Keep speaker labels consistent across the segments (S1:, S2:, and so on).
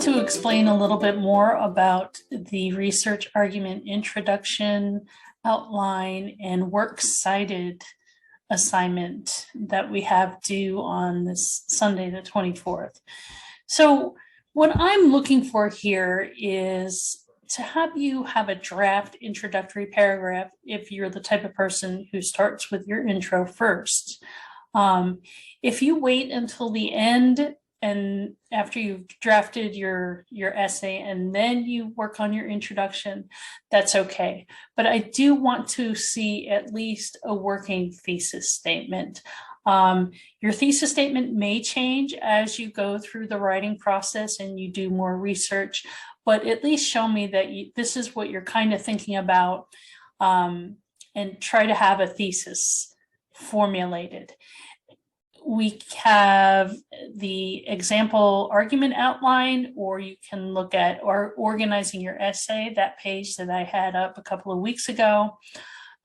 S1: to explain a little bit more about the research argument introduction, outline, and works cited assignment that we have due on this Sunday, the 24th. So what I'm looking for here is to have you have a draft introductory paragraph if you're the type of person who starts with your intro first. If you wait until the end and after you've drafted your essay and then you work on your introduction, that's okay. But I do want to see at least a working thesis statement. Your thesis statement may change as you go through the writing process and you do more research, but at least show me that this is what you're kind of thinking about, and try to have a thesis formulated. We have the example argument outline, or you can look at organizing your essay, that page that I had up a couple of weeks ago,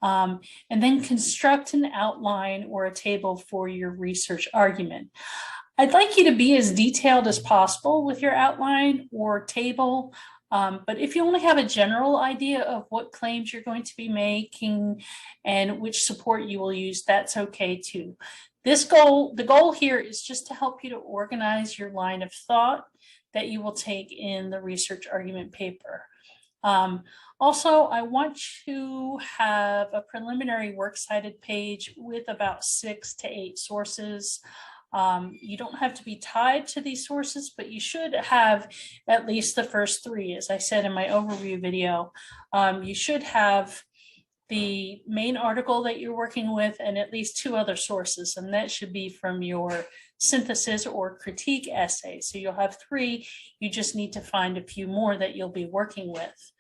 S1: and then construct an outline or a table for your research argument. I'd like you to be as detailed as possible with your outline or table, but if you only have a general idea of what claims you're going to be making and which support you will use, that's okay too. The goal here is just to help you to organize your line of thought that you will take in the research argument paper. Also, I want to have a preliminary works cited page with about 6 to 8 sources. You don't have to be tied to these sources, but you should have at least the first 3. As I said in my overview video, you should have the main article that you're working with and at least 2 other sources, and that should be from your synthesis or critique essay. So you'll have 3, you just need to find a few more that you'll be working with.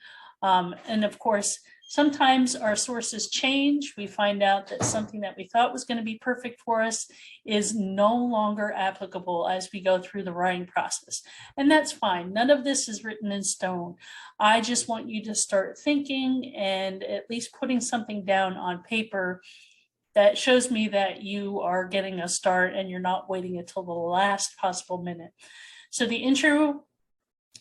S1: And of course, sometimes our sources change. We find out that something that we thought was going to be perfect for us is no longer applicable as we go through the writing process. And that's fine. None of this is written in stone. I just want you to start thinking and at least putting something down on paper that shows me that you are getting a start and you're not waiting until the last possible minute. So the intro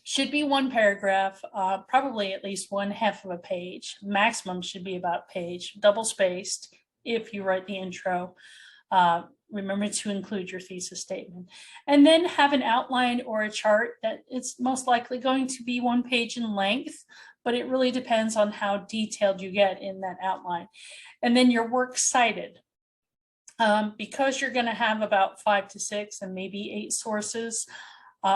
S1: should be 1 paragraph, probably at least 1/2 of a page. Maximum should be about a page, double spaced if you write the intro. Remember to include your thesis statement. And then have an outline or a chart that it's most likely going to be 1 page in length, but it really depends on how detailed you get in that outline. And then your works cited. Because you're going to have about 5 to 6 and maybe 8 sources,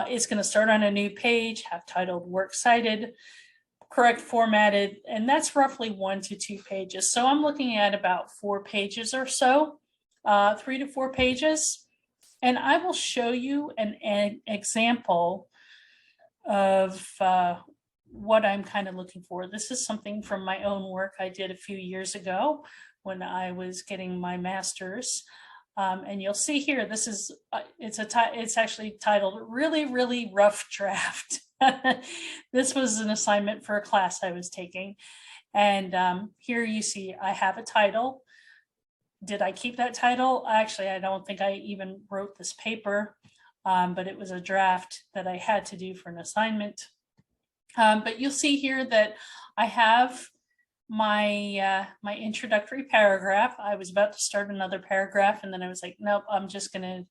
S1: it's going to start on a new page, have titled works cited, correct formatted, and that's roughly 1 to 2 pages. So I'm looking at about 4 pages or so, 3 to 4 pages. And I will show you an example of what I'm kind of looking for. This is something from my own work I did a few years ago when I was getting my master's. And you'll see here, this is, it's actually titled Really, Really Rough Draft. This was an assignment for a class I was taking. And here you see, I have a title. Did I keep that title? Actually, I don't think I even wrote this paper, but it was a draft that I had to do for an assignment. But you'll see here that I have my introductory paragraph. I was about to start another paragraph and then I was like, nope, I'm just going to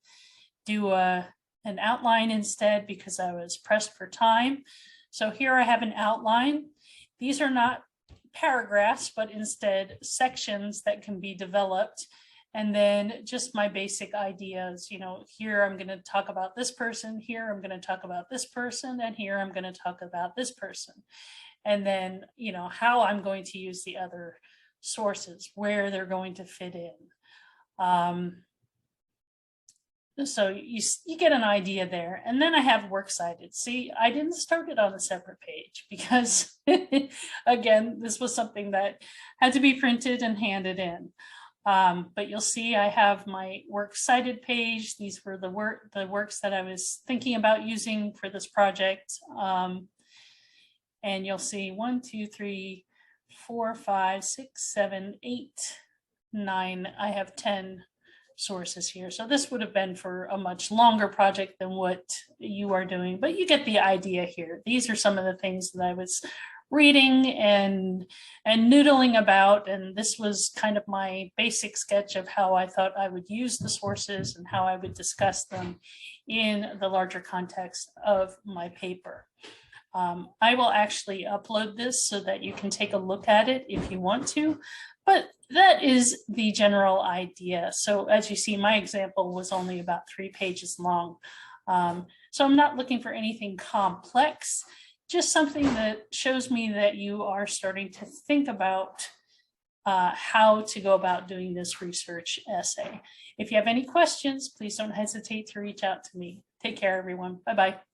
S1: do an outline instead because I was pressed for time. So here I have an outline. These are not paragraphs, but instead sections that can be developed. And then just my basic ideas, you know, here I'm going to talk about this person, here I'm going to talk about this person, and here I'm going to talk about this person. And then, you know, how I'm going to use the other sources, where they're going to fit in. So you get an idea there. And then I have works cited. See, I didn't start it on a separate page because, again, this was something that had to be printed and handed in. But you'll see I have my works cited page. These were the works that I was thinking about using for this project. And you'll see 1, 2, 3, 4, 5, 6, 7, 8, 9. I have 10 sources here. So this would have been for a much longer project than what you are doing, but you get the idea here. These are some of the things that I was reading and noodling about, and this was kind of my basic sketch of how I thought I would use the sources and how I would discuss them in the larger context of my paper. I will actually upload this so that you can take a look at it if you want to, but that is the general idea. So as you see, my example was only about 3 pages long. So I'm not looking for anything complex, just something that shows me that you are starting to think about how to go about doing this research essay. If you have any questions, please don't hesitate to reach out to me. Take care, everyone. Bye-bye.